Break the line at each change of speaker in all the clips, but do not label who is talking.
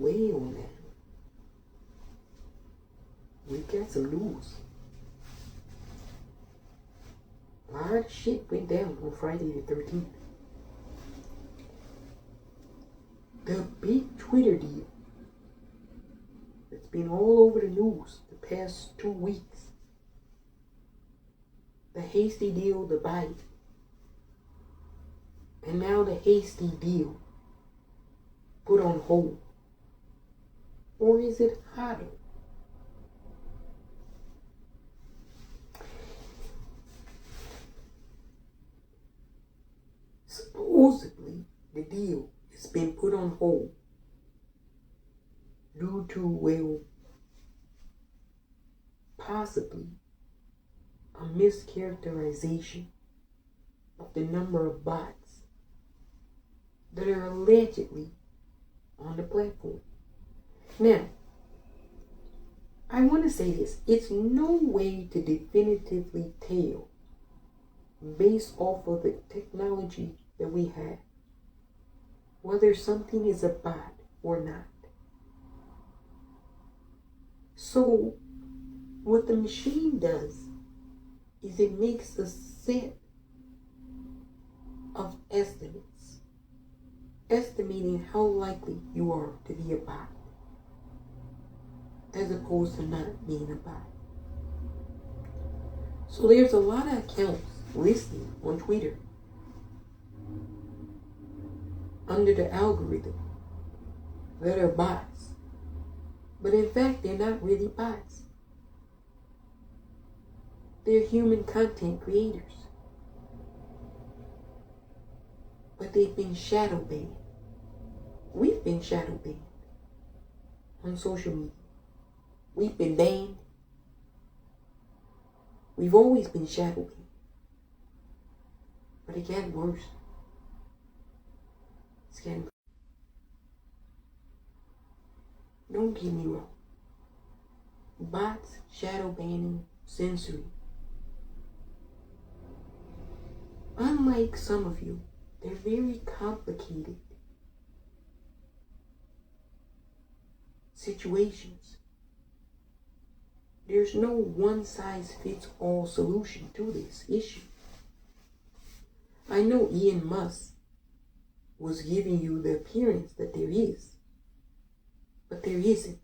Well, now, we got some news. A lot of shit went down on Friday the 13th. The big Twitter deal that's been all over the news the past 2 weeks. The hasty deal to buy it. And now the hasty deal put on hold. Or is it HODL? Supposedly, the deal has been put on hold due to, well, possibly a mischaracterization of the number of bots that are allegedly on the platform. Now, I want to say this. It's no way to definitively tell based off of the technology that we have whether something is a bot or not. So, what the machine does is it makes a set of estimates, estimating how likely you are to be a bot, as opposed to not being a bot. So there's a lot of accounts listed on Twitter under the algorithm that are bots, but in fact they're not really bots. They're human content creators, but they've been shadow banned. We've been shadow banned on social media. We've been banned. We've always been shadow banned, but it got worse. It's getting. Don't get me wrong. Bots, shadow banning, censoring. Unlike some of you, they're very complicated situations. There's no one-size-fits-all solution to this issue. I know Elon Musk was giving you the appearance that there is, but there isn't.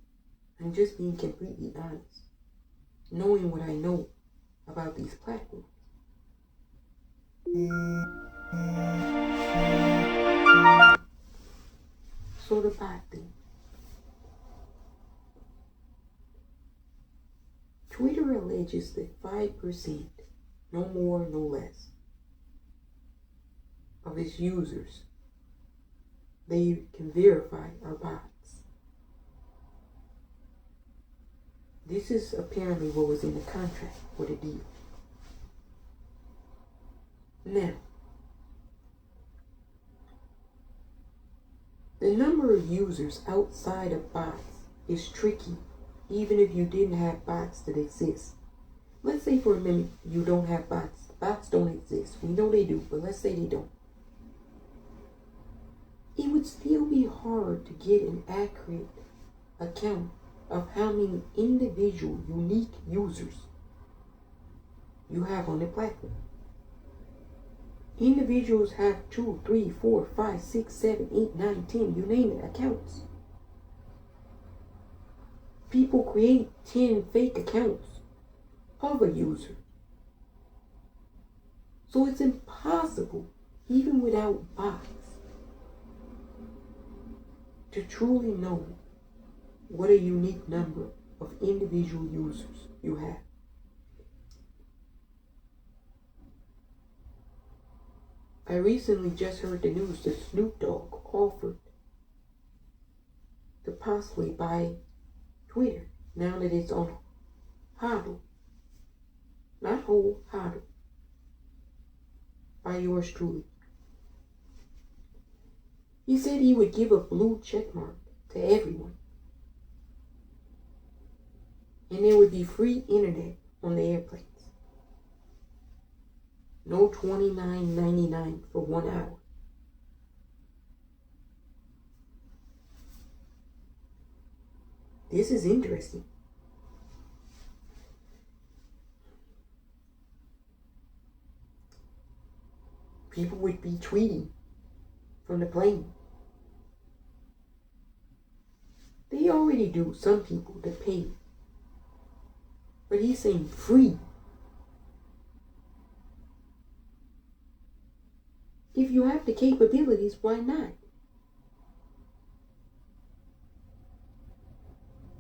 I'm just being completely honest, knowing what I know about these platforms. So the bot thing. Twitter alleges that 5%, no more, no less, of its users they can verify are bots. This is apparently what was in the contract for the deal. Now, the number of users outside of bots is tricky, even if you didn't have bots that exist. Let's say for a minute you don't have bots. Bots don't exist. We know they do, but let's say they don't. It would still be hard to get an accurate account of how many individual unique users you have on the platform. Individuals have 2, 3, 4, 5, 6, 7, 8, 9, 10, you name it, accounts. People create 10 fake accounts of a user. So it's impossible, even without bots, to truly know what a unique number of individual users you have. I recently just heard the news that Snoop Dogg offered to possibly buy Twitter now that it's on HODL. Not whole, HODL. By yours truly. He said he would give a blue check mark to everyone. And there would be free internet on the airplanes. No $29.99 for 1 hour. This is interesting. People would be tweeting from the plane. They already do, some people, that pay. But he's saying free. If you have the capabilities, why not?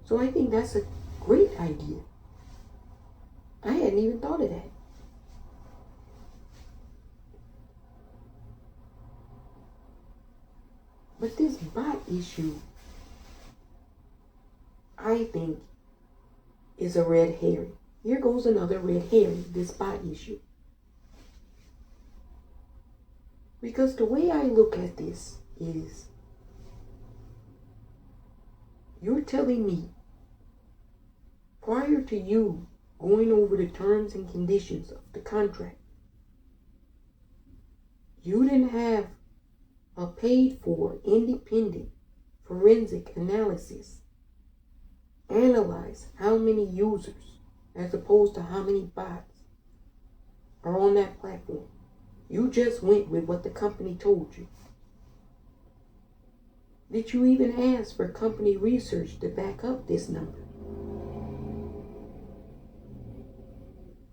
So I think that's a great idea. I hadn't even thought of that. But this bot issue, I think, is a red herring. Here goes another red herring, this bot issue. Because the way I look at this is, you're telling me, prior to you going over the terms and conditions of the contract, you didn't have a paid-for independent forensic analysis analyze how many users as opposed to how many bots are on that platform. You just went with what the company told you. Did you even ask for company research to back up this number?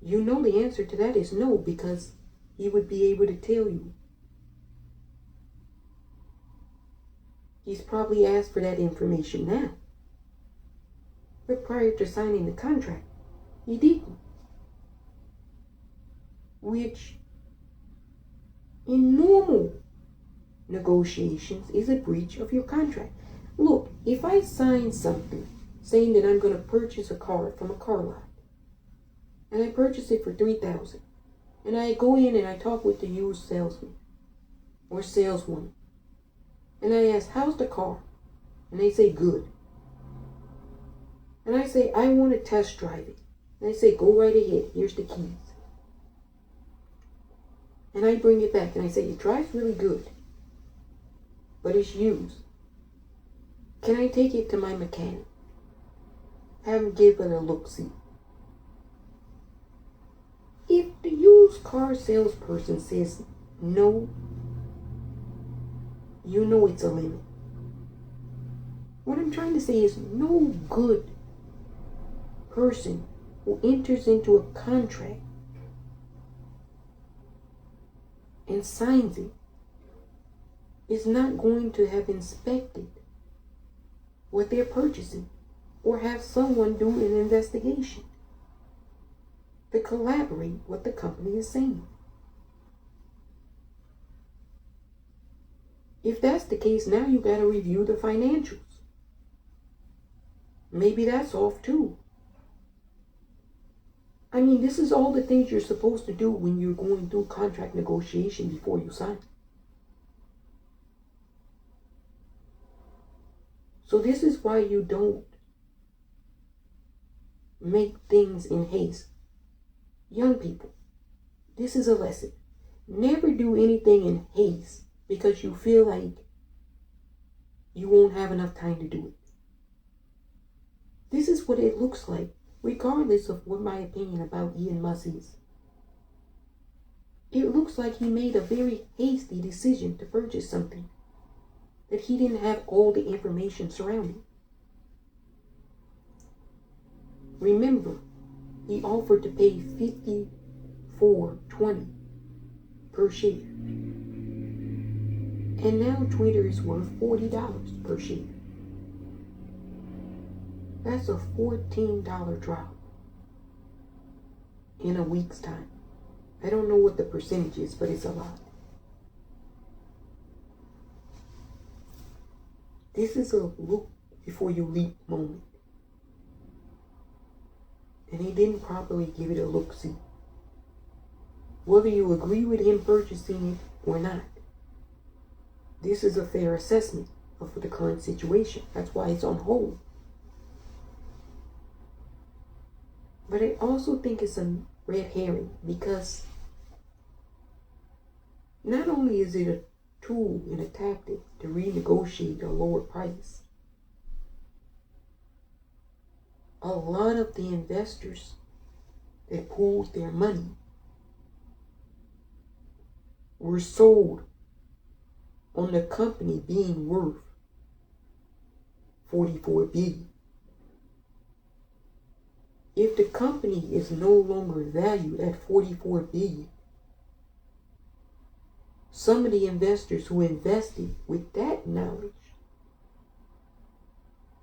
You know the answer to that is no, because he would be able to tell you. He's probably asked for that information now. But prior to signing the contract, he didn't. Which, in normal negotiations, is a breach of your contract. Look, if I sign something saying that I'm going to purchase a car from a car lot, and I purchase it for $3,000, and I go in and I talk with the used salesman or saleswoman, and I ask, how's the car? And they say, good. And I say, I want to test drive it. And they say, go right ahead. Here's the keys. And I bring it back and I say, it drives really good, but it's used. Can I take it to my mechanic? Have him give it a look-see. If the used car salesperson says no, you know it's a limit. What I'm trying to say is, no good person who enters into a contract and signs it is not going to have inspected what they're purchasing or have someone do an investigation to collaborate what the company is saying. If that's the case, now you got to review the financials. Maybe that's off too. I mean, this is all the things you're supposed to do when you're going through contract negotiation before you sign. So this is why you don't make things in haste. Young people, this is a lesson. Never do anything in haste because you feel like you won't have enough time to do it. This is what it looks like, regardless of what my opinion about Elon Musk is. It looks like he made a very hasty decision to purchase something that he didn't have all the information surrounding. Remember, he offered to pay $54.20 per share. And now Twitter is worth $40 per share. That's a $14 drop in a week's time. I don't know what the percentage is, but it's a lot. This is a look before you leap moment. And he didn't properly give it a look-see. Whether you agree with him purchasing it or not, this is a fair assessment of the current situation. That's why it's on hold. But I also think it's a red herring because not only is it a tool and a tactic to renegotiate a lower price, a lot of the investors that pooled their money were sold on the company being worth $44 billion. If the company is no longer valued at $44 billion, some of the investors who invested with that knowledge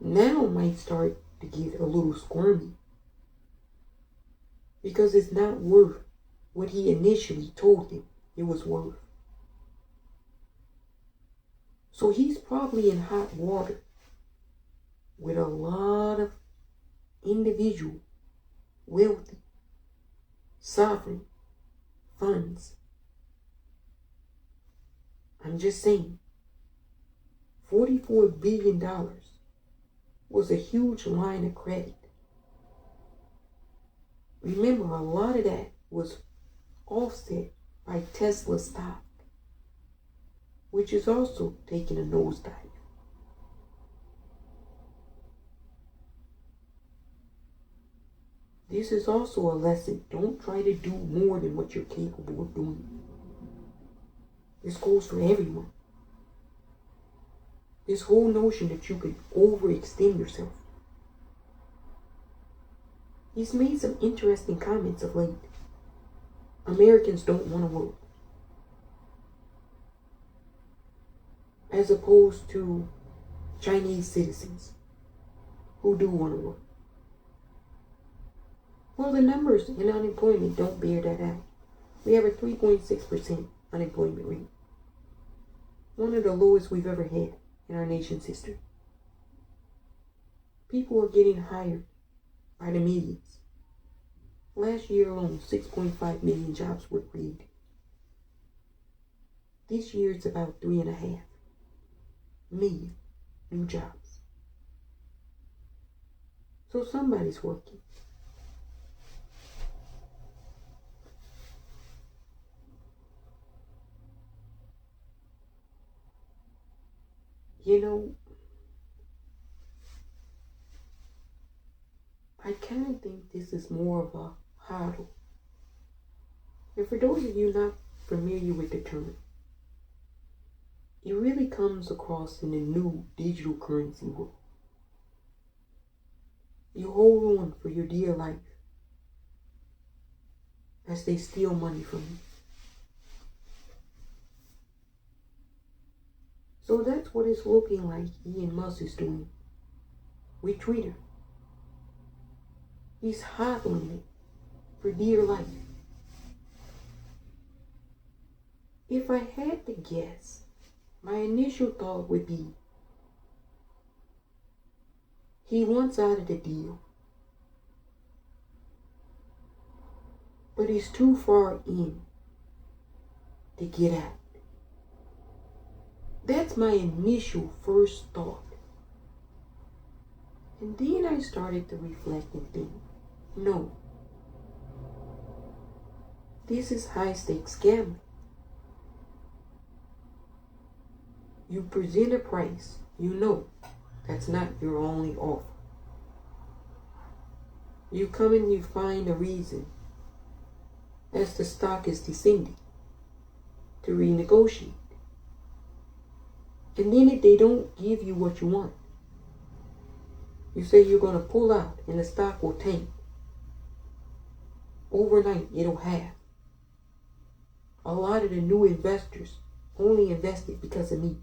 now might start to get a little squirmy because it's not worth what he initially told them it was worth. So he's probably in hot water with a lot of individual, wealthy, sovereign funds. I'm just saying, $44 billion was a huge line of credit. Remember, a lot of that was offset by Tesla stock, which is also taking a nosedive. This is also a lesson. Don't try to do more than what you're capable of doing. This goes for everyone. This whole notion that you can overextend yourself. He's made some interesting comments of late. Americans don't want to work, as opposed to Chinese citizens who do want to work. Well, the numbers in unemployment don't bear that out. We have a 3.6% unemployment rate. One of the lowest we've ever had in our nation's history. People are getting hired by the millions. Last year alone, 6.5 million jobs were created. This year it's about 3.5 million new jobs. So somebody's working. You know, I kind of think this is more of a HODL. And for those of you not familiar with the term, it really comes across in the new digital currency world. You hold on for your dear life as they steal money from you. So that's what it's looking like Elon Musk is doing with Twitter. He's hodling it for dear life. If I had to guess, my initial thought would be he wants out of the deal, but he's too far in to get out. That's my initial first thought. And then I started to reflect and think, no, this is high stakes gambling. You present a price, you know that's not your only offer. You come and you find a reason as the stock is descending to renegotiate. And then if they don't give you what you want, you say you're going to pull out and the stock will tank. Overnight, it'll halve. A lot of the new investors only invested because of me.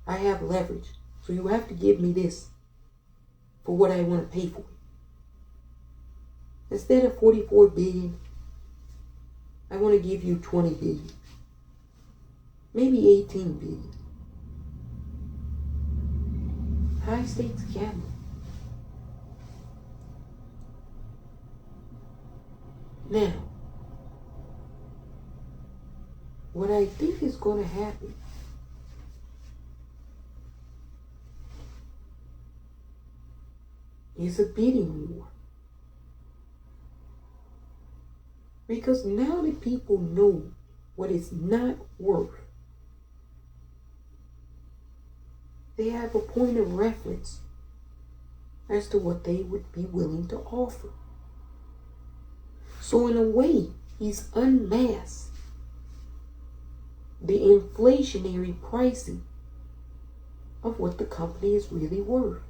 I have leverage, so you have to give me this for what I want to pay for it. Instead of $44 billion, I want to give you $20 billion. Maybe $18 billion. High stakes gambling. Now, what I think is going to happen is a bidding war. Because now that people know what it's not worth, they have a point of reference as to what they would be willing to offer. So in a way, he's unmasked the inflationary pricing of what the company is really worth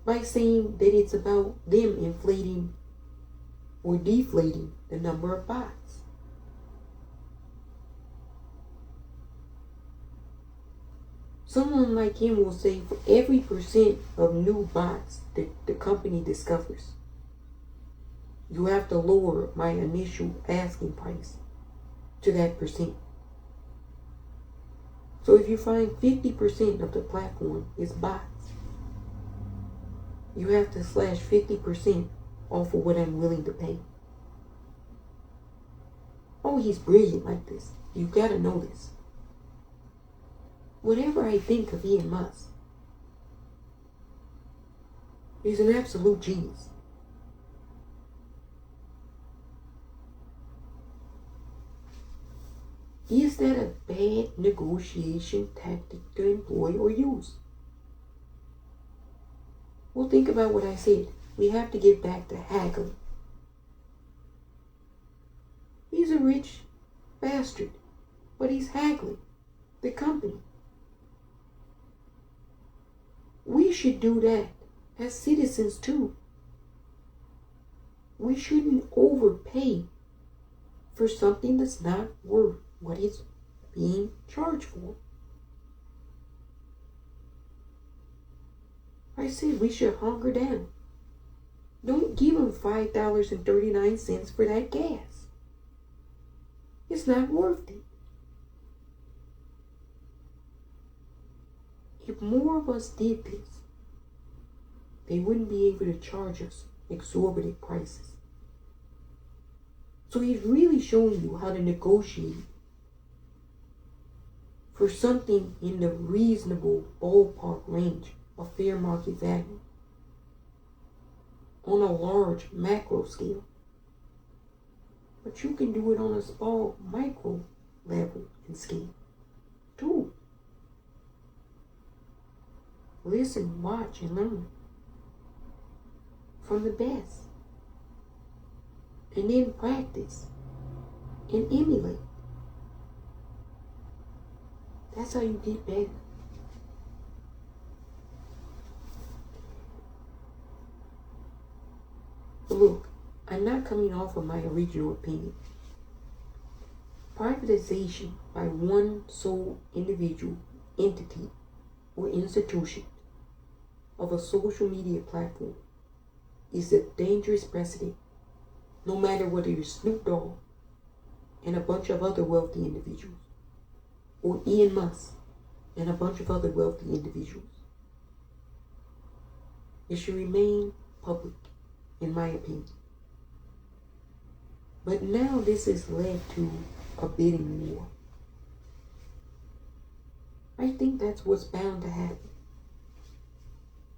by saying that it's about them inflating or deflating the number of bots. Someone like him will say for every % of new bots that the company discovers, you have to lower my initial asking price to that %. So if you find 50% of the platform is bots, you have to slash 50% off of what I'm willing to pay. Oh, he's brilliant like this. You gotta know this. Whatever I think of Elon Musk, he's an absolute genius. Is that a bad negotiation tactic to employ or use? Well, think about what I said. We have to get back to haggling. He's a rich bastard, but he's haggling the company. We should do that as citizens too. We shouldn't overpay for something that's not worth what it's being charged for. I said we should hunker down. Don't give them $5.39 for that gas. It's not worth it. If more of us did this, they wouldn't be able to charge us exorbitant prices. So he's really showing you how to negotiate for something in the reasonable ballpark range of fair market value on a large macro scale. But you can do it on a small micro level and scale too. Listen, watch, and learn from the best. And then practice and emulate. That's how you get better. But look, I'm not coming off of my original opinion. Privatization by one sole individual, entity, or institution of a social media platform is a dangerous precedent, no matter whether you're Snoop Dogg and a bunch of other wealthy individuals, or Elon Musk and a bunch of other wealthy individuals. It should remain public, in my opinion. But now this has led to a bidding war. I think that's what's bound to happen.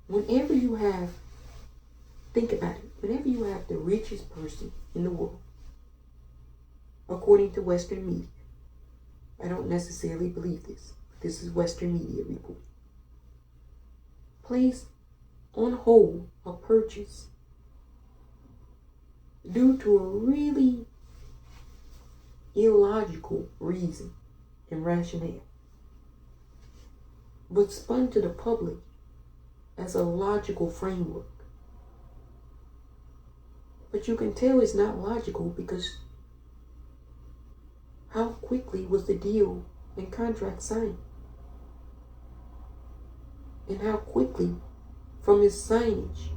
Whenever you have, think about it, whenever you have the richest person in the world, according to Western media, I don't necessarily believe this, but this is Western media report, place on hold a purchase due to a really illogical reason and rationale, but spun to the public as a logical framework. But you can tell it's not logical because how quickly was the deal and contract signed? And how quickly from its signage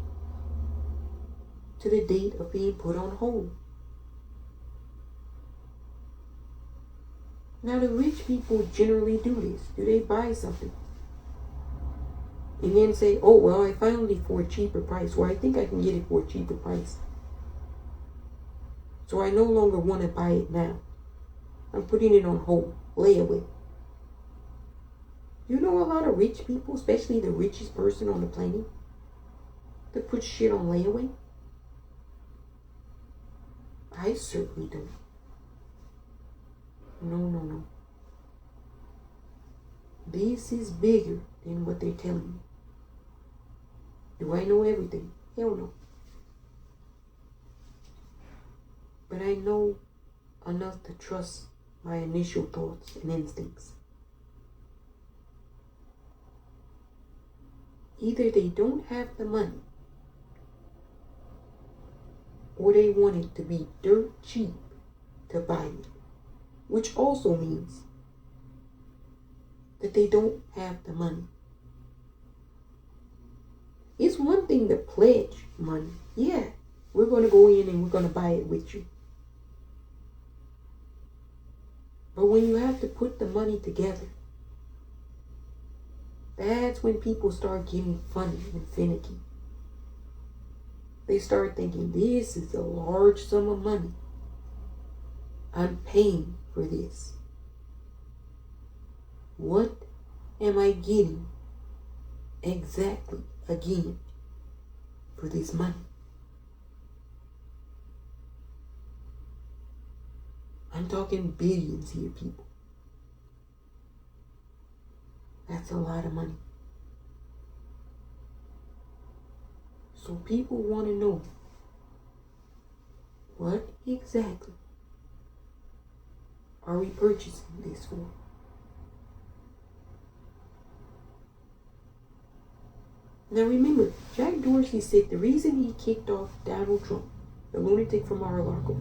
to the date of being put on hold? Now the rich people generally do this. Do they buy something and then say, oh, well, I found it for a cheaper price, or I think I can get it for a cheaper price, so I no longer want to buy it now. I'm putting it on hold, layaway. You know a lot of rich people, especially the richest person on the planet, that put shit on layaway? I certainly don't. No. This is bigger than what they're telling you. Do I know everything? Hell no. But I know enough to trust my initial thoughts and instincts. Either they don't have the money, or they want it to be dirt cheap to buy it, which also means that they don't have the money. It's one thing to pledge money. Yeah, we're going to go in and we're going to buy it with you. But when you have to put the money together, that's when people start getting funny and finicky. They start thinking, this is a large sum of money. I'm paying for this. What am I getting exactly again for this money? I'm talking billions here, people. That's a lot of money. So people want to know, what exactly are we purchasing this for? Now remember, Jack Dorsey said the reason he kicked off Donald Trump, the lunatic from Mar-a-Lago,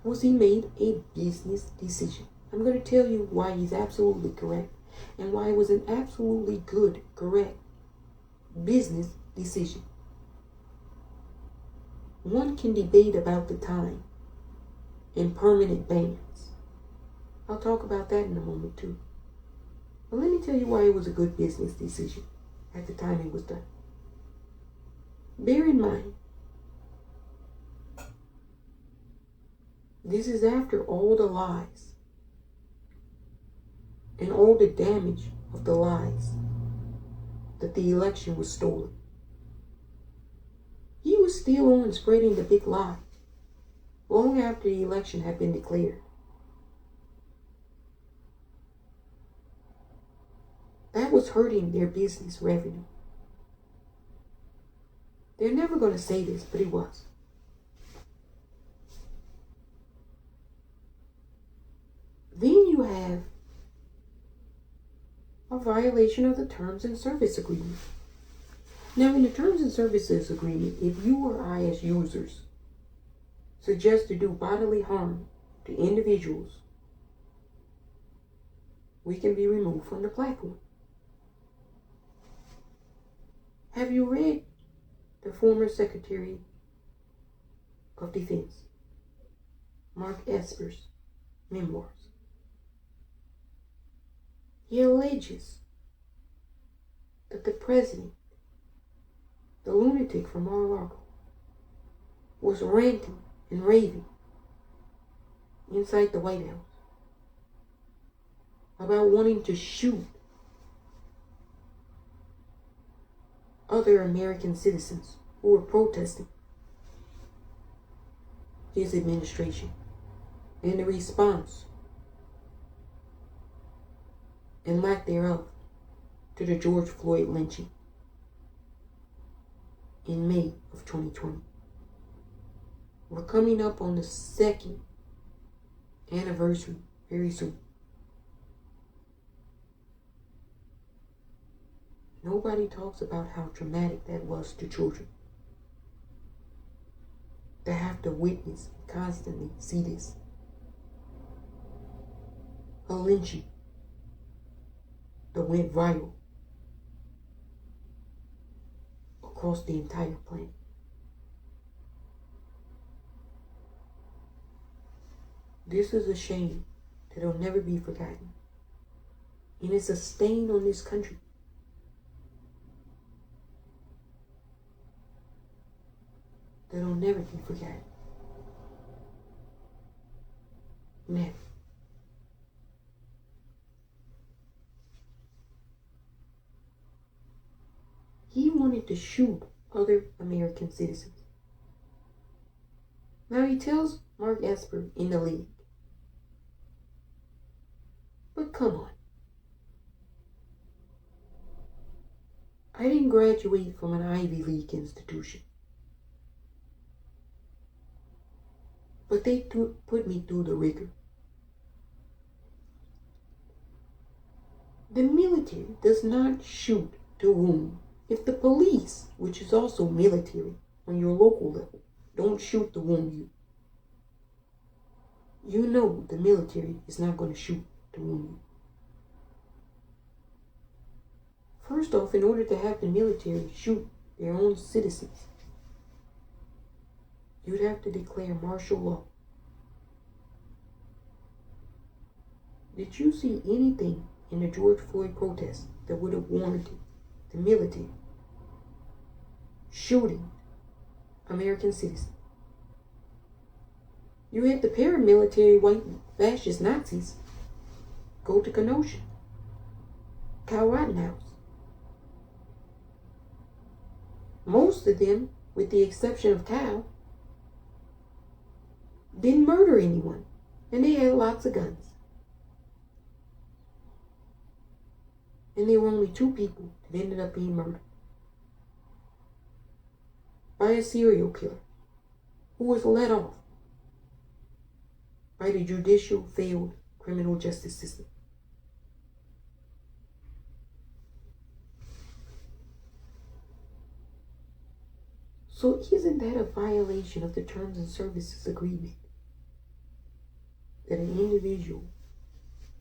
was he made a business decision. I'm going to tell you why he's absolutely correct and why it was an absolutely good, correct business decision. One can debate about the time and permanent bans. I'll talk about that in a moment too. But let me tell you why it was a good business decision at the time it was done. Bear in mind, this is after all the lies and all the damage of the lies that the election was stolen. He was still on spreading the big lie long after the election had been declared. That was hurting their business revenue. They're never going to say this, but it was. Then you have a violation of the Terms and Service Agreement. Now, in the Terms and Services Agreement, if you or I as users suggest to do bodily harm to individuals, we can be removed from the platform. Have you read the former Secretary of Defense, Mark Esper's memoirs? He alleges that the president, the lunatic from Mar-a-Lago, was ranting and raving inside the White House about wanting to shoot other American citizens who were protesting his administration and the response and lack thereof to the George Floyd lynching in May of 2020. We're coming up on the second anniversary very soon. Nobody talks about how traumatic that was to children that have to witness and constantly see this. A lynching that went viral across the entire planet. This is a shame that'll never be forgotten. And it's a stain on this country. That'll never be forgotten. Never. He wanted to shoot other American citizens. Now he tells Mark Esper in the league, but come on. I didn't graduate from an Ivy League institution, but they put me through the rigor. The military does not shoot to wound. If the police, which is also military on your local level, don't shoot to wound you, you know the military is not going to shoot to wound you. First off, in order to have the military shoot their own citizens, you'd have to declare martial law. Did you see anything in the George Floyd protests that would have warranted the military shooting American citizens? You had the paramilitary white fascist Nazis go to Kenosha, Kyle Rittenhouse. Most of them, with the exception of Kyle, didn't murder anyone, and they had lots of guns. And there were only 2 people that ended up being murdered by a serial killer who was let off by the judicial failed criminal justice system. So isn't that a violation of the terms and services agreement that an individual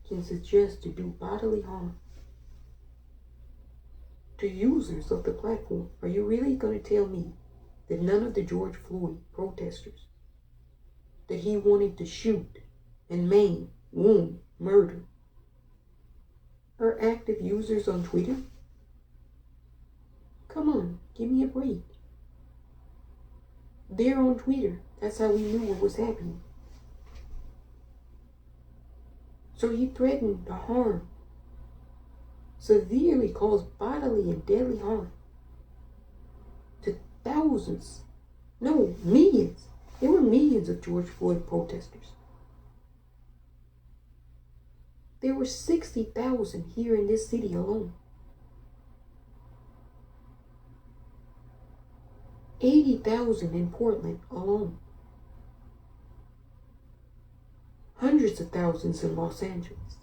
can suggest to do bodily harm to users of the platform? Are you really going to tell me that none of the George Floyd protesters that he wanted to shoot and maim, wound, murder are active users on Twitter? Come on, give me a break. They're on Twitter. That's how we knew what was happening. So he threatened to harm, severely cause bodily and deadly harm to thousands, no, millions. There were millions of George Floyd protesters. There were 60,000 here in this city alone. 80,000 in Portland alone. Hundreds of thousands in Los Angeles.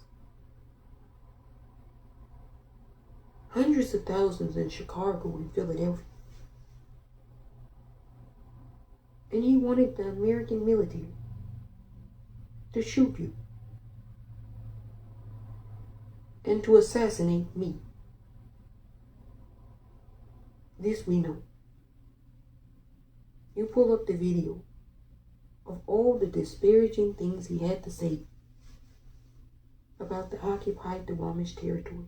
Hundreds of thousands in Chicago and Philadelphia. And he wanted the American military to shoot you and to assassinate me. This we know. You pull up the video of all the disparaging things he had to say about the occupied Duwamish territory.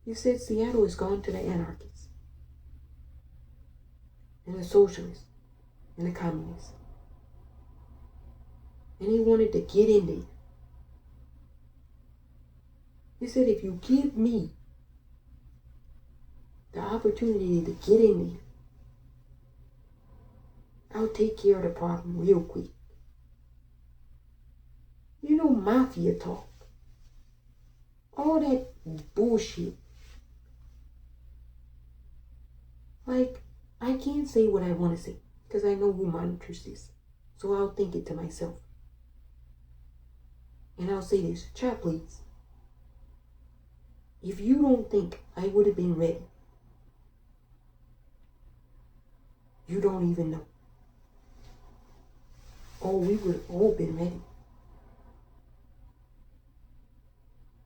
He said Seattle has gone to the anarchists and the socialists and the communists. And he wanted to get in there. He said, if you give me the opportunity to get in there, I'll take care of the problem real quick. You know, mafia talk. All that bullshit. Like, I can't say what I want to say because I know who monitors this. So I'll think it to myself. And I'll say this. Chat, please. If you don't think I would have been ready, you don't even know. Oh, we would have all been ready.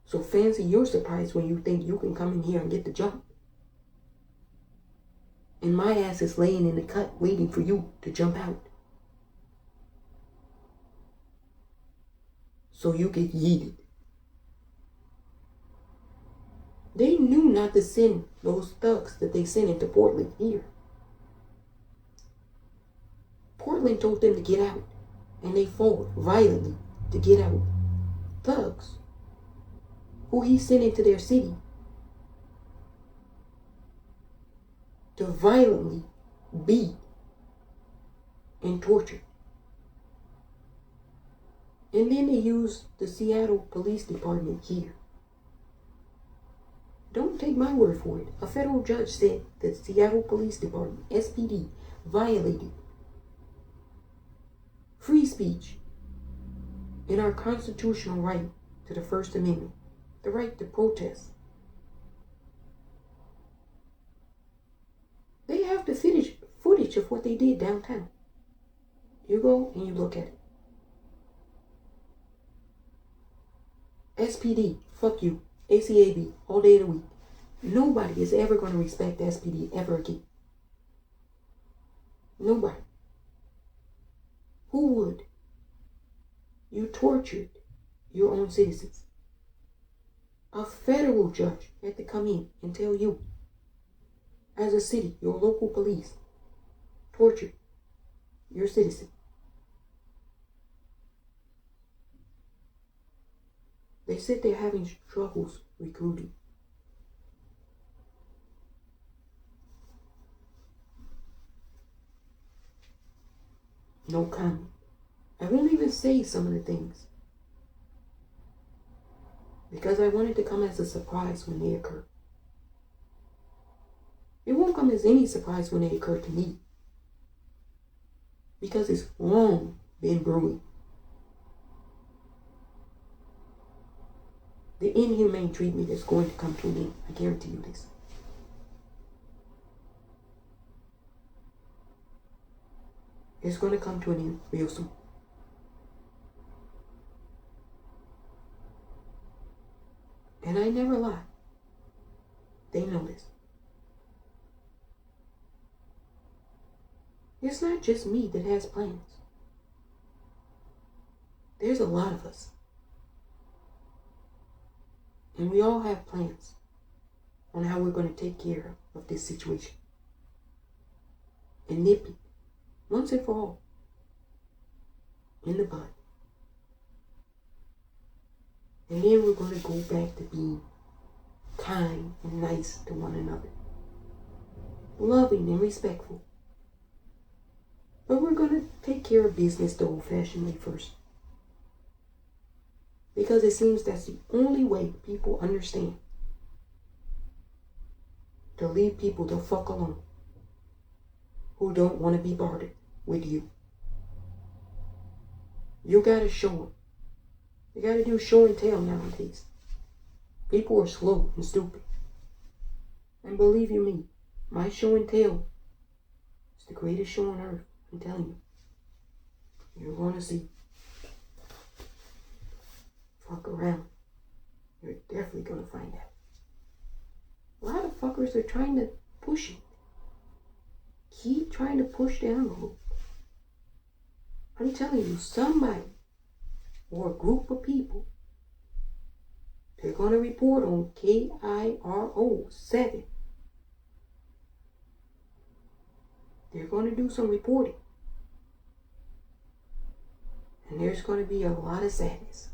So fancy your surprise when you think you can come in here and get the jump. And my ass is laying in the cut waiting for you to jump out. So you get yeeted. They knew not to send those thugs that they sent into Portland here. Portland told them to get out. And they fought violently to get out. Thugs who he sent into their city to violently beat and torture. And then they used the Seattle Police Department here Don't take my word for it. A federal judge said that the Seattle Police Department, SPD, violated free speech and our constitutional right to the First Amendment, the right to protest. They have the footage of what they did downtown. You go and you look at it. SPD, fuck you. ACAB, all day of the week. Nobody is ever going to respect SPD ever again. Nobody. Who would? You tortured your own citizens. A federal judge had to come in and tell you, as a city, your local police tortured your citizen. They said they're having struggles recruiting. No comment. I won't even say some of the things because I want it to come as a surprise when they occur. It won't come as any surprise when they occur to me because it's long been brewing. The inhumane treatment is going to come to an end. I guarantee you this. It's going to come to an end real soon. And I never lie. They know this. It's not just me that has plans. There's a lot of us. And we all have plans on how we're going to take care of this situation. And nip it, once and for all, in the bud. And then we're going to go back to being kind and nice to one another. Loving and respectful. But we're going to take care of business the old-fashioned way first. Because it seems that's the only way people understand to leave people the fuck alone who don't want to be bothered with you. You gotta show them. You gotta do show and tell nowadays. People are slow and stupid. And believe you me, my show and tell is the greatest show on earth. I'm telling you. You're gonna see. Fuck around. You're definitely gonna find out. A lot of fuckers are trying to push it. Keep trying to push the envelope. I'm telling you, somebody or a group of people, they're gonna report on KIRO 7. They're gonna do some reporting. And there's gonna be a lot of sadness.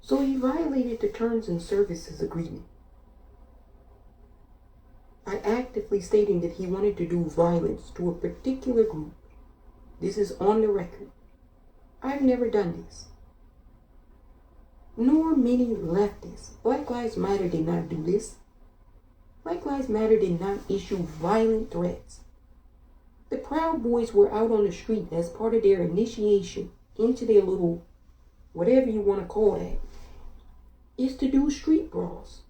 So he violated the terms and services agreement by actively stating that he wanted to do violence to a particular group. This is on the record. I've never done this. Nor many leftists. Black Lives Matter did not do this. Black Lives Matter did not issue violent threats. The Proud Boys were out on the street as part of their initiation into their little, whatever you want to call that, is to do street brawls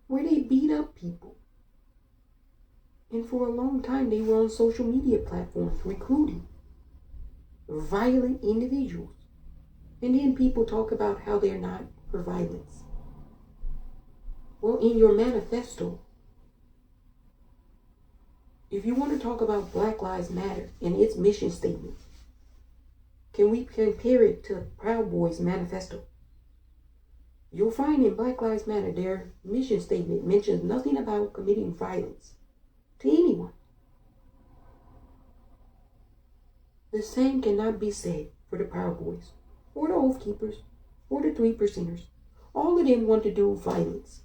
where they beat up people. And for a long time they were on social media platforms recruiting violent individuals. And then people talk about how they're not for violence. Well, in your manifesto, if you want to talk about Black Lives Matter and its mission statement, can we compare it to Proud Boys' manifesto? You'll find in Black Lives Matter, their mission statement mentions nothing about committing violence to anyone. The same cannot be said for the Proud Boys, or the Oath Keepers, or the 3%ers. All of them want to do violence.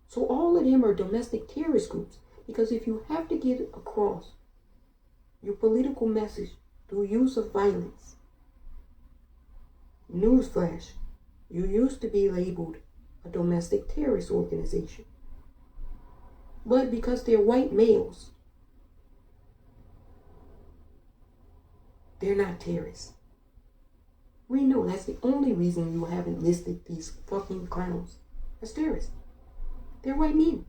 So all of them are domestic terrorist groups, because if you have to get across your political message through use of violence. Newsflash, you used to be labeled a domestic terrorist organization. But because they're white males, they're not terrorists. We know that's the only reason you haven't listed these fucking clowns as terrorists. They're white men.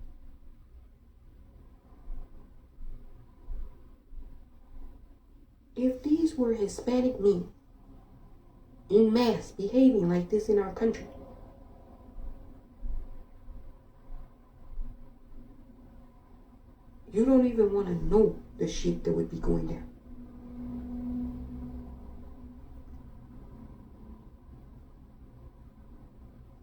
If these were Hispanic men in mass behaving like this in our country, you don't even want to know the shit that would be going down.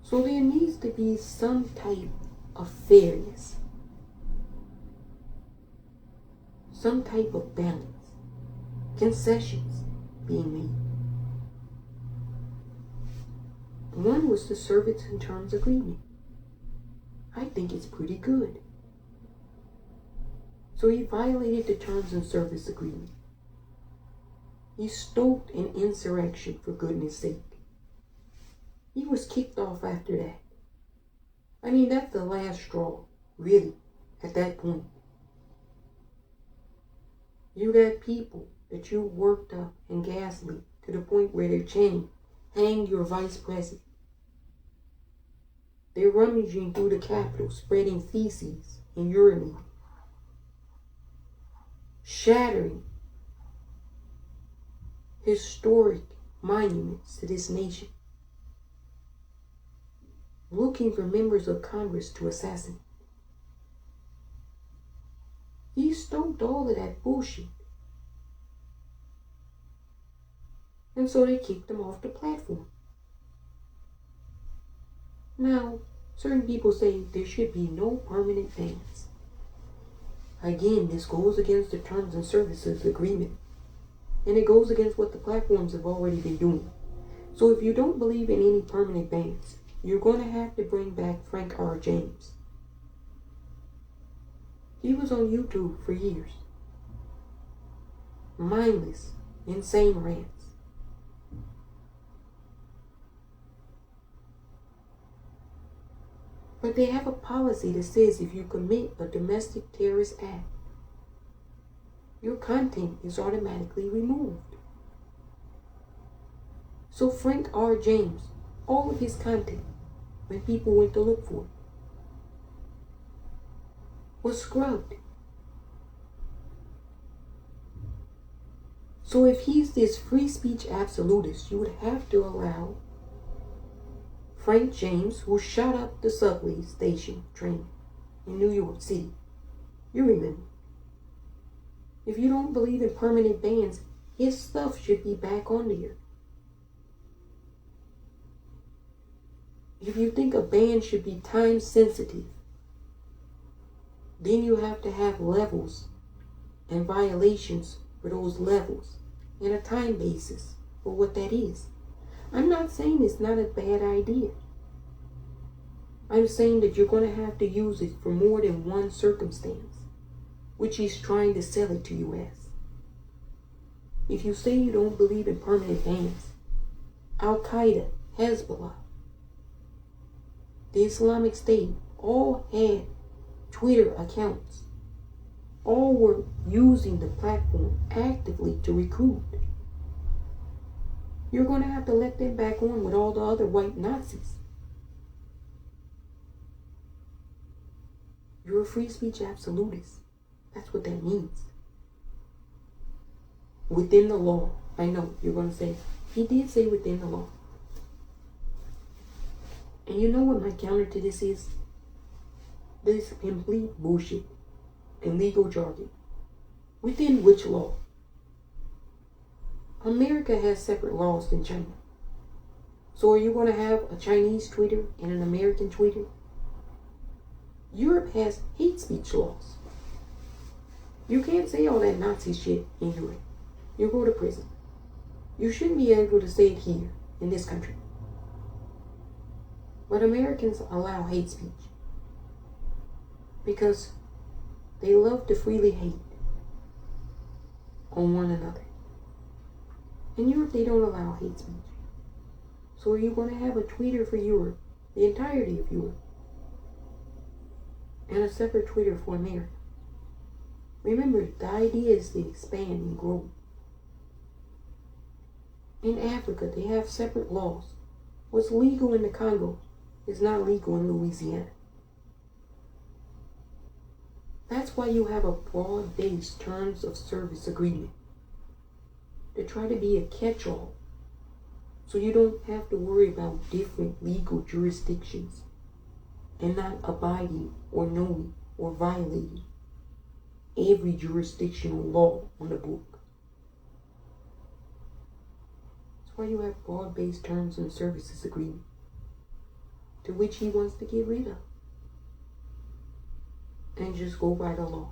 So there needs to be some type of fairness, some type of balance, concessions being made. One was the service and terms agreement. I think it's pretty good. So he violated the terms and service agreement. He stoked an insurrection, for goodness sake. He was kicked off after that. I mean, that's the last straw, really, at that point. You got people that you worked up and gaslit to the point where they're chanting, hang your vice president. They're rummaging through the Capitol, spreading feces and urine, shattering historic monuments to this nation, looking for members of Congress to assassinate. He stoked all of that bullshit. And so they kicked him off the platform. Now, certain people say there should be no permanent bans. Again, this goes against the terms and services agreement. And it goes against what the platforms have already been doing. So if you don't believe in any permanent bans, you're going to have to bring back Frank R. James. He was on YouTube for years. Mindless, insane rants. But they have a policy that says if you commit a domestic terrorist act, your content is automatically removed. So Frank R. James, all of his content, when people went to look for it, was scrubbed. So if he's this free speech absolutist, you would have to allow Frank James, who shot up the subway station train in New York City. You remember. If you don't believe in permanent bans, his stuff should be back on there. If you think a ban should be time sensitive, then you have to have levels and violations for those levels and a time basis for what that is. I'm not saying it's not a bad idea. I'm saying that you're going to have to use it for more than one circumstance, which he's trying to sell it to you as. If you say you don't believe in permanent bans, Al-Qaeda, Hezbollah, the Islamic State, all had Twitter accounts. All were using the platform actively to recruit. You're going to have to let them back on with all the other white Nazis. You're a free speech absolutist. That's what that means. Within the law. I know, you're going to say, he did say within the law. And you know what my counter to this is? This complete bullshit and legal jargon. Within which law? America has separate laws than China. So are you going to have a Chinese Twitter and an American Twitter? Europe has hate speech laws. You can't say all that Nazi shit in Europe. You go to prison. You shouldn't be able to say it here in this country. But Americans allow hate speech because they love to freely hate on one another. In Europe, they don't allow hate speech. So are you going to have a tweeter for Europe, the entirety of Europe, and a separate Twitter for America? Remember, the idea is to expand and grow. In Africa, they have separate laws. What's legal in the Congo is not legal in Louisiana. That's why you have a broad-based terms of service agreement. They try to be a catch-all, so you don't have to worry about different legal jurisdictions and not abiding or knowing or violating every jurisdictional law on the book. That's why you have broad-based terms and services agreement, to which he wants to get rid of, and just go by the law.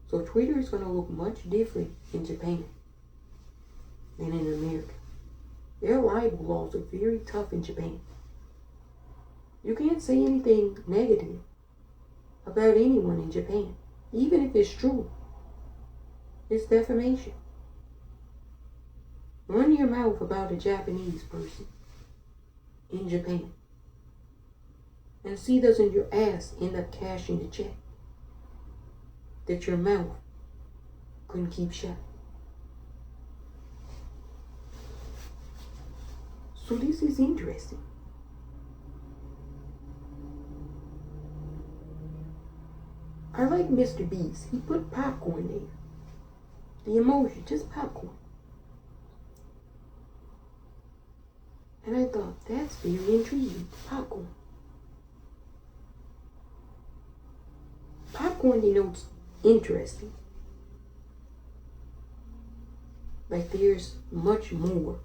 So Twitter is going to look much different in Japan than in America. Their libel laws are very tough in Japan. You can't say anything negative about anyone in Japan, even if it's true. It's defamation. Run your mouth about a Japanese person in Japan, and see doesn't your ass end up cashing the check that your mouth couldn't keep shut. So this is interesting. I like Mr. Beast. He put popcorn there. The emoji, just popcorn. And I thought, that's very intriguing. Popcorn. Popcorn denotes interesting. Like there's much more.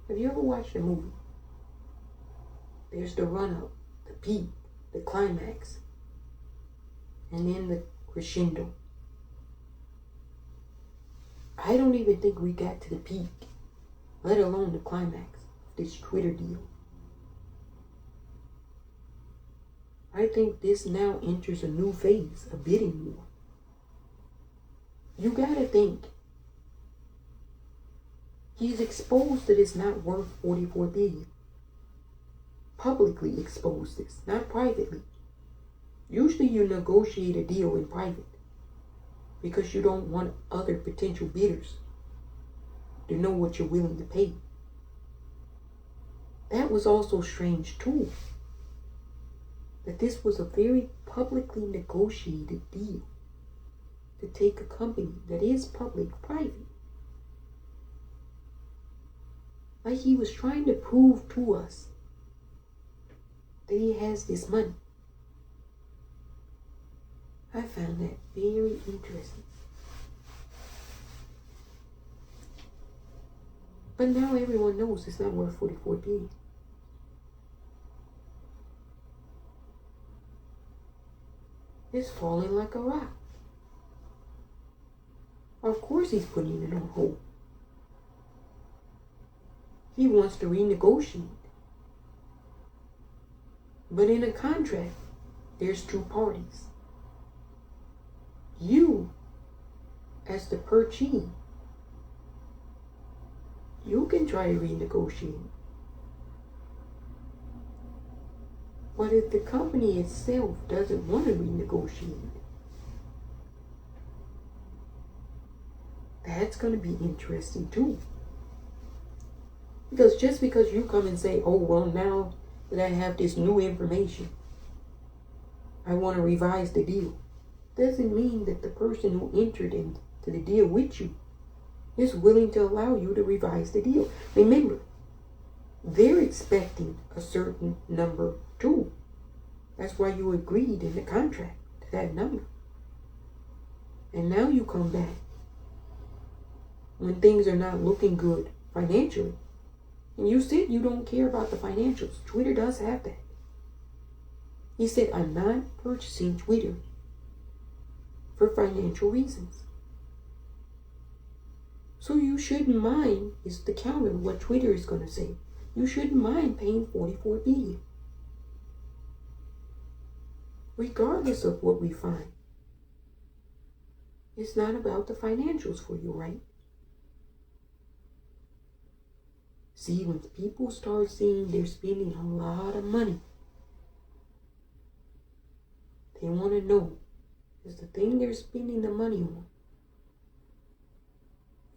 Have you ever watched a movie? There's the run-up, the peak, the climax, and then the crescendo. I don't even think we got to the peak, let alone the climax of this Twitter deal. I think this now enters a new phase, a bidding war. You gotta think. He's exposed that it's not worth $44 billion. Publicly exposed this, not privately. Usually you negotiate a deal in private because you don't want other potential bidders to know what you're willing to pay. That was also strange too, that this was a very publicly negotiated deal to take a company that is public private. Like he was trying to prove to us that he has this money. I found that very interesting. But now everyone knows it's not worth $44 billion. It's falling like a rock. Of course he's putting it on hold. He wants to renegotiate. But in a contract, there's two parties. You, as the purchee, you can try to renegotiate. But if the company itself doesn't want to renegotiate, that's going to be interesting too. Because just because you come and say, oh, well, now that I have this new information, I want to revise the deal, doesn't mean that the person who entered into the deal with you is willing to allow you to revise the deal. Remember, they're expecting a certain number too. That's why you agreed in the contract to that number. And now you come back when things are not looking good financially. And you said you don't care about the financials. Twitter does have that. He said, I'm not purchasing Twitter for financial reasons. So you shouldn't mind, is the counter what Twitter is going to say. You shouldn't mind paying $44 billion. Regardless of what we find. It's not about the financials for you, right? See, when people start seeing they're spending a lot of money, they want to know, is the thing they're spending the money on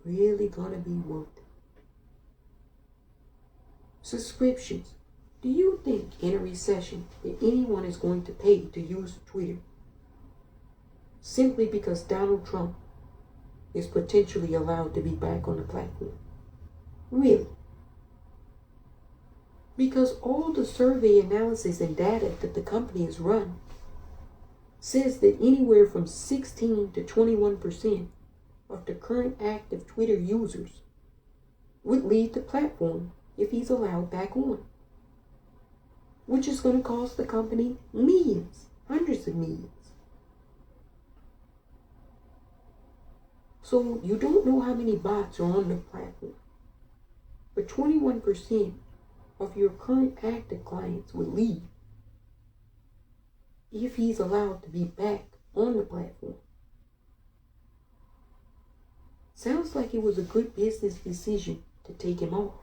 really gonna be worth it? Subscriptions. Do you think in a recession that anyone is going to pay to use Twitter simply because Donald Trump is potentially allowed to be back on the platform? Really? Because all the survey analysis and data that the company has run says that anywhere from 16 to 21% of the current active Twitter users would leave the platform if he's allowed back on, which is going to cost the company millions, hundreds of millions. So you don't know how many bots are on the platform, but 21% of your current active clients would leave if he's allowed to be back on the platform. Sounds like it was a good business decision to take him off.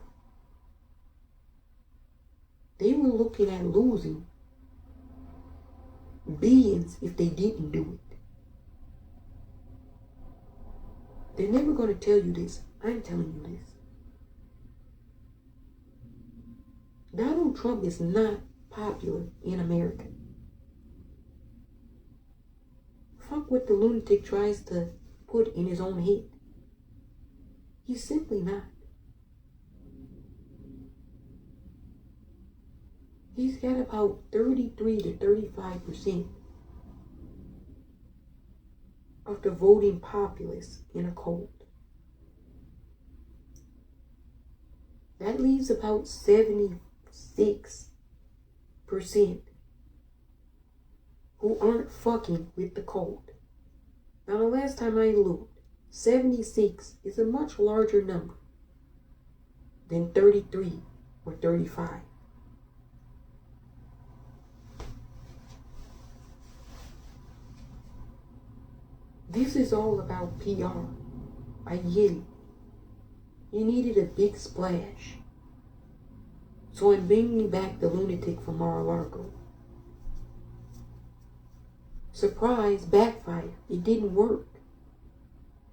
They were looking at losing billions if they didn't do it. They're never going to tell you this. I'm telling you this. Donald Trump is not popular in America. Fuck what the lunatic tries to put in his own head. He's simply not. He's got about 33 to 35% of the voting populace in a cold. That leaves about 76% who aren't fucking with the cold. Now, the last time I looked, 76 is a much larger number than 33 or 35. This is all about PR. I get it. You needed a big splash. So I'm bringing back the lunatic from Mar-a-Lago. Surprise, backfire. It didn't work.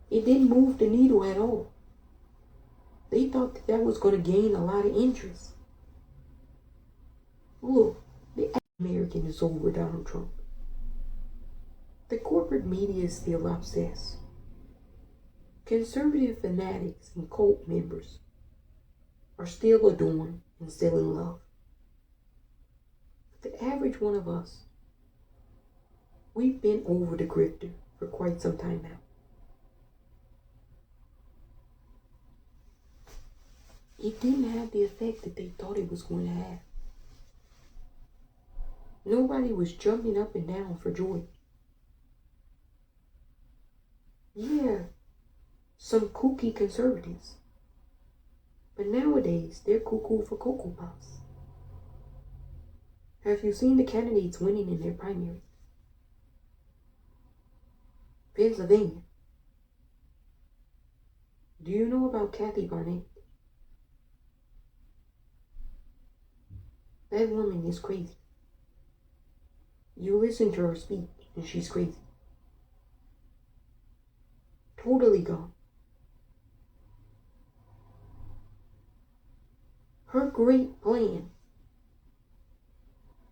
It didn't move the needle at all. They thought that was going to gain a lot of interest. Look, the American is over Donald Trump. The corporate media is still obsessed. Conservative fanatics and cult members are still adorned and still in love. But the average one of us, we've been over the grifter for quite some time now. It didn't have the effect that they thought it was going to have. Nobody was jumping up and down for joy. Yeah, some kooky conservatives. But nowadays, they're cuckoo for Cocoa Puffs. Have you seen the candidates winning in their primaries? Pennsylvania. Do you know about Kathy Barnett? That woman is crazy. You listen to her speak, and she's crazy. Totally gone. Her great plan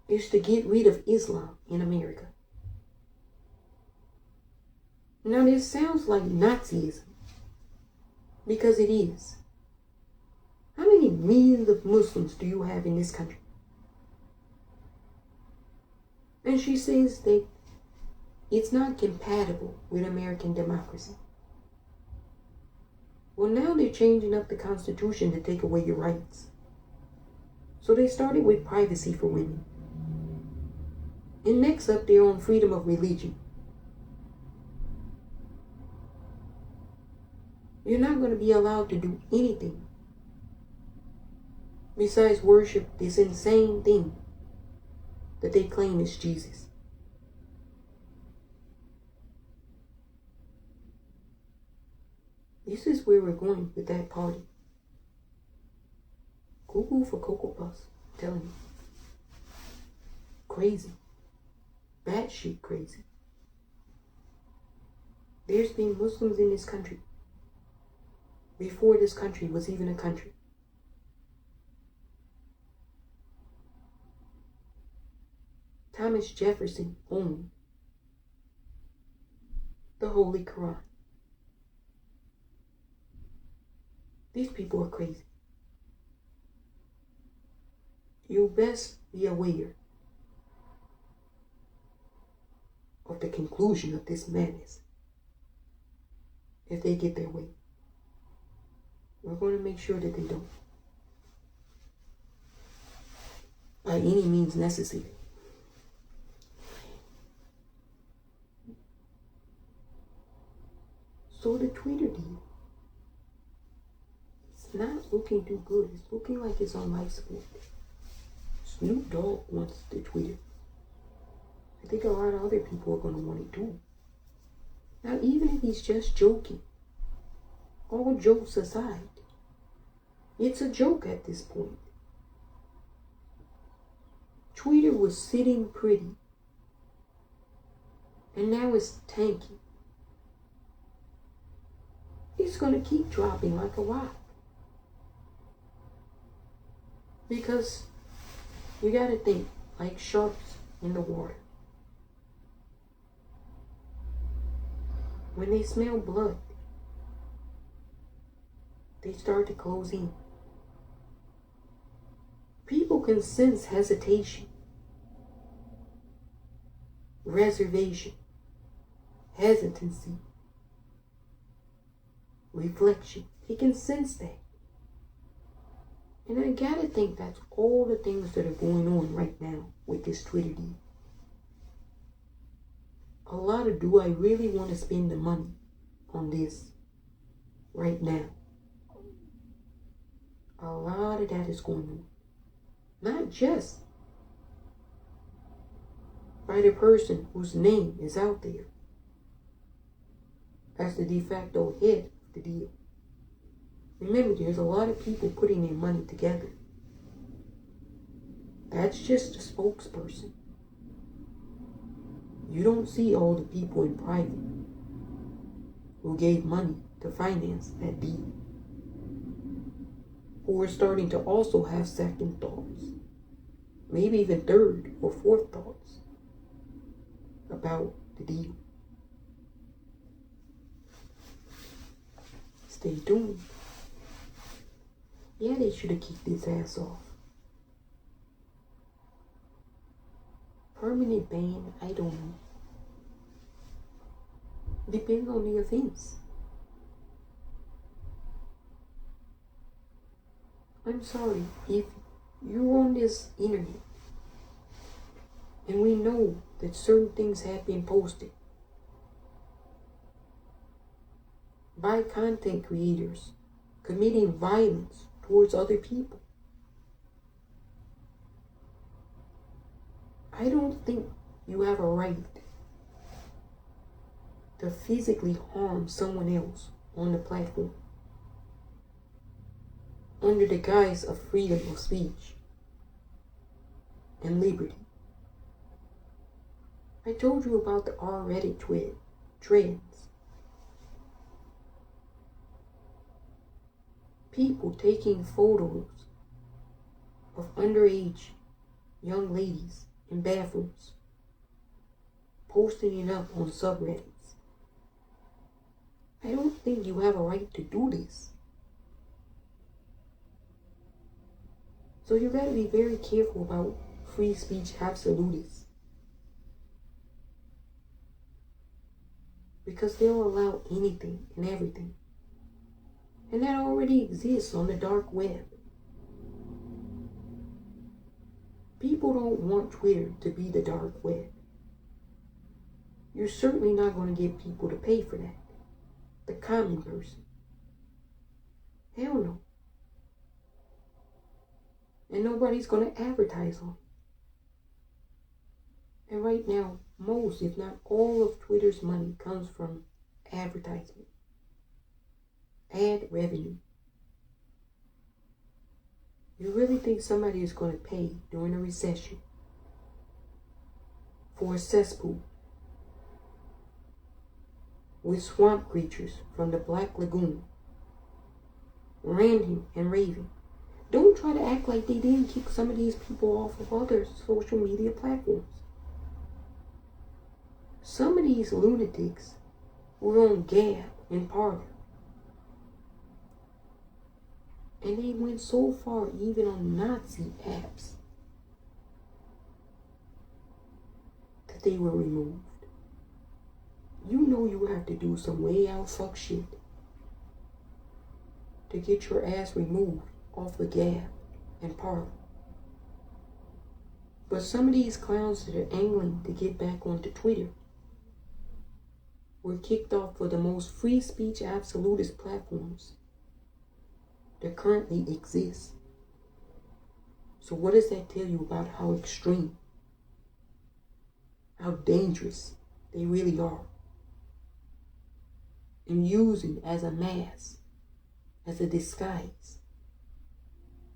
is to get rid of Islam in America. Now this sounds like Nazism, because it is. How many millions of Muslims do you have in this country? And she says that it's not compatible with American democracy. Well, now they're changing up the Constitution to take away your rights. So they started with privacy for women. And next up, they're on freedom of religion. You're not going to be allowed to do anything besides worship this insane thing that they claim is Jesus. This is where we're going with that party. Cuckoo for Cocoa Puffs. I'm telling you. Crazy. Batshit crazy. There's been Muslims in this country before this country was even a country. Thomas Jefferson owned the Holy Quran. These people are crazy. You best be aware of the conclusion of this madness if they get their way. We're going to make sure that they don't. By any means necessary. So the Twitter deal, it's not looking too good. It's looking like it's on life support. Snoop Dogg wants the Twitter. I think a lot of other people are going to want it too. Now, even if he's just joking, all jokes aside, it's a joke at this point. Twitter was sitting pretty, and now it's tanking. It's going to keep dropping like a rock. Because you got to think like sharks in the water. When they smell blood, they start to close in. People can sense hesitation, reservation, hesitancy, reflection. He can sense that. And I gotta think that's all the things that are going on right now with this Twitter deal. A lot of, do I really want to spend the money on this right now? A lot of that is going on. Not just by the person whose name is out there as the de facto head of the deal. Remember, there's a lot of people putting their money together. That's just a spokesperson. You don't see all the people in private who gave money to finance that deal, who are starting to also have second thoughts, maybe even third or fourth thoughts about the deal. Stay tuned. Yeah, they should have kicked his ass off. Permanent ban, I don't know. Depends on the offense. I'm sorry, if you're on this internet and we know that certain things have been posted by content creators committing violence towards other people, I don't think you have a right to physically harm someone else on the platform under the guise of freedom of speech and liberty. I told you about the R-Reddit trends. People taking photos of underage young ladies in bathrooms, posting it up on subreddits. I don't think you have a right to do this. So you gotta be very careful about free speech absolutists, because they'll allow anything and everything. And that already exists on the dark web. People don't want Twitter to be the dark web. You're certainly not going to get people to pay for that. The common person. Hell no. And nobody's going to advertise on it. And right now, most, if not all of Twitter's money comes from advertisement. ad revenue. You really think somebody is going to pay during a recession for a cesspool with swamp creatures from the Black Lagoon ranting and raving? Don't try to act like they didn't kick some of these people off of other social media platforms. Some of these lunatics were on Gab and Parler. And they went so far even on Nazi apps that they were removed. You know you have to do some way out fuck shit to get your ass removed off the Gab and Parler. But some of these clowns that are angling to get back onto Twitter were kicked off for the most free speech absolutist platforms that currently exist. So what does that tell you about how extreme, how dangerous they really are in using as a mask, as a disguise,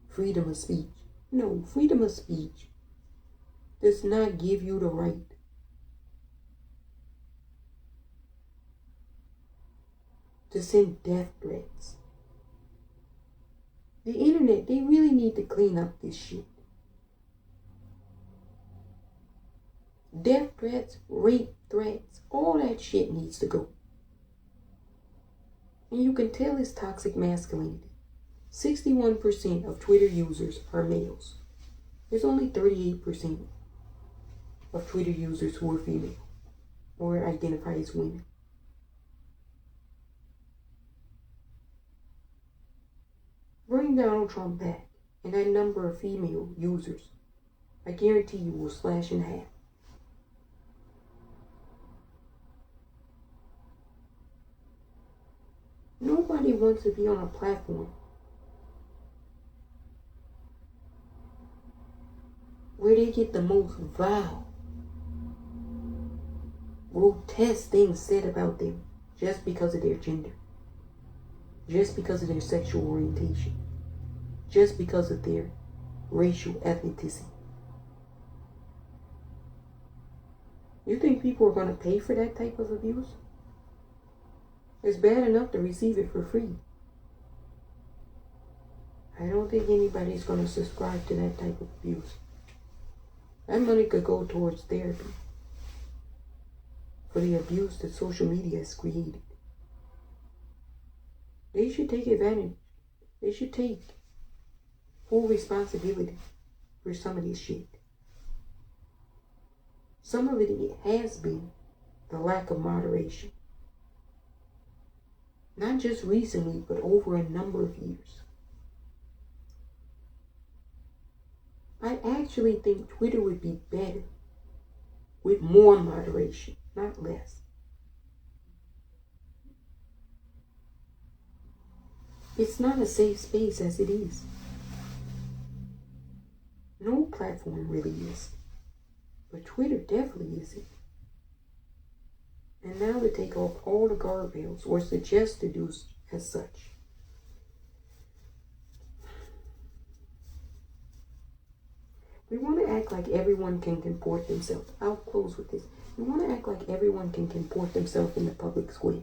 freedom of speech? No, freedom of speech does not give you the right to send death threats. The internet, they really need to clean up this shit. Death threats, rape threats, all that shit needs to go. And you can tell it's toxic masculinity. 61% of Twitter users are males. There's only 38% of Twitter users who are female or identify as women. Bring Donald Trump back, and that number of female users, I guarantee you, will slash in half. Nobody wants to be on a platform where they get the most vile, grotesque things said about them just because of their gender, just because of their sexual orientation, just because of their racial ethnicity. You think people are going to pay for that type of abuse? It's bad enough to receive it for free. I don't think anybody's going to subscribe to that type of abuse. That money could go towards therapy for the abuse that social media has created. They should take advantage. They should take full responsibility for some of this shit. Some of it has been the lack of moderation. Not just recently, but over a number of years. I actually think Twitter would be better with more moderation, not less. It's not a safe space as it is. No platform really is. But Twitter definitely isn't. And now to take off all the guardrails, or suggest to do as such. We want to act like everyone can comport themselves. I'll close with this. We want to act like everyone can comport themselves in the public square.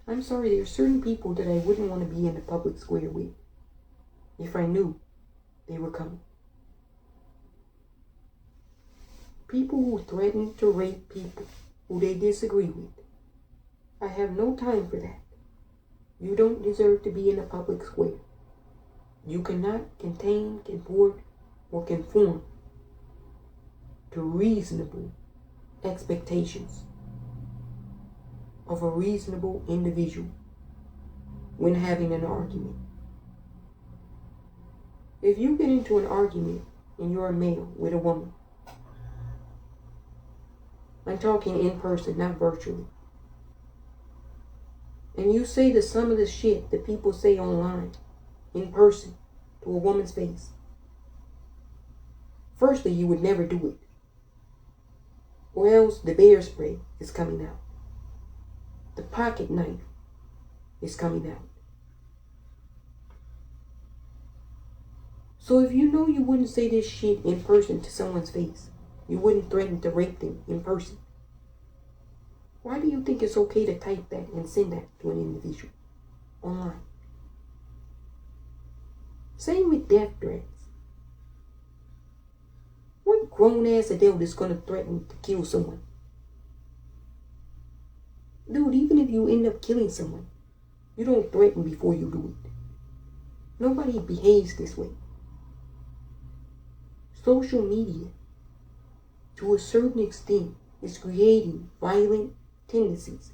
I'm sorry, there are certain people that I wouldn't want to be in the public square with if I knew they were coming. People who threaten to rape people who they disagree with. I have no time for that. You don't deserve to be in a public square. You cannot contain, comport, or conform to reasonable expectations of a reasonable individual when having an argument. If you get into an argument and you're a male with a woman, I'm talking in person, not virtually, and you say the some of the shit that people say online in person to a woman's face, firstly, you would never do it. Or else the bear spray is coming out. The pocket knife is coming out. So if you know you wouldn't say this shit in person to someone's face, you wouldn't threaten to rape them in person, why do you think it's okay to type that and send that to an individual online? Same with death threats. What grown-ass adult is going to threaten to kill someone? Dude, even if you end up killing someone, you don't threaten before you do it. Nobody behaves this way. Social media, to a certain extent, is creating violent tendencies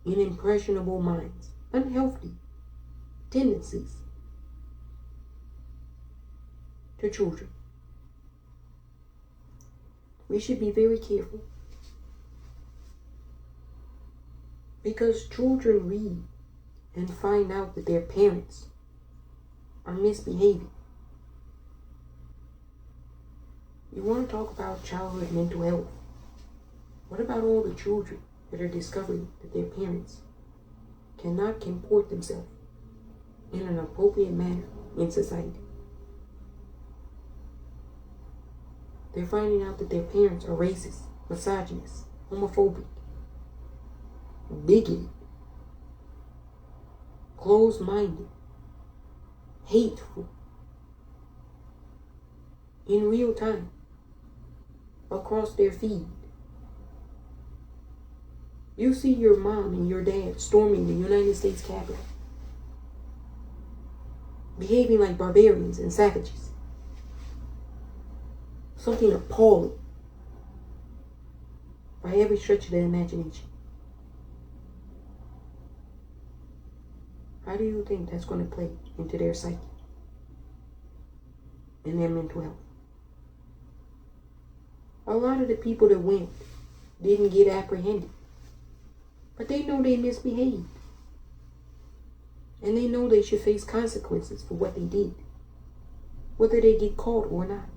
in impressionable minds, unhealthy tendencies to children. We should be very careful, because children read and find out that their parents are misbehaving. You want to talk about childhood mental health? What about all the children that are discovering that their parents cannot comport themselves in an appropriate manner in society? They're finding out that their parents are racist, misogynist, homophobic, bigoted, closed-minded, hateful, in real time, across their feed. You see your mom and your dad storming the United States Capitol, behaving like barbarians and savages. Something appalling by every stretch of the imagination. How do you think that's going to play into their psyche and their mental health? A lot of the people that went didn't get apprehended, but they know they misbehaved. And they know they should face consequences for what they did, whether they get caught or not.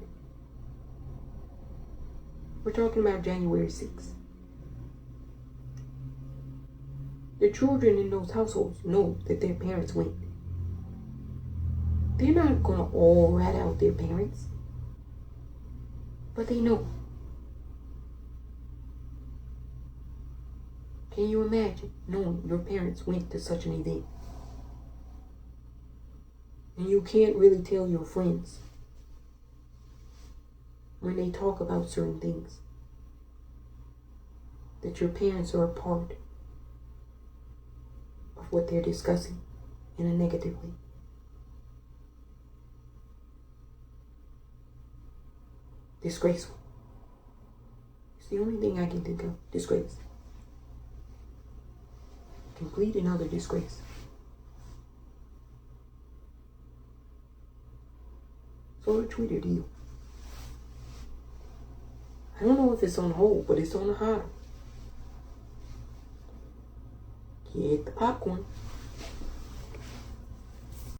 We're talking about January 6th. The children in those households know that their parents went. They're not going to all rat out their parents, but they know. Can you imagine knowing your parents went to such an event? And you can't really tell your friends when they talk about certain things that your parents are a part of what they're discussing in a negative way. Disgraceful. It's the only thing I can think of. Disgrace. Complete and utter disgrace. So the Twitter deal. I don't know if it's on hold, but it's on the HODL. Get the popcorn.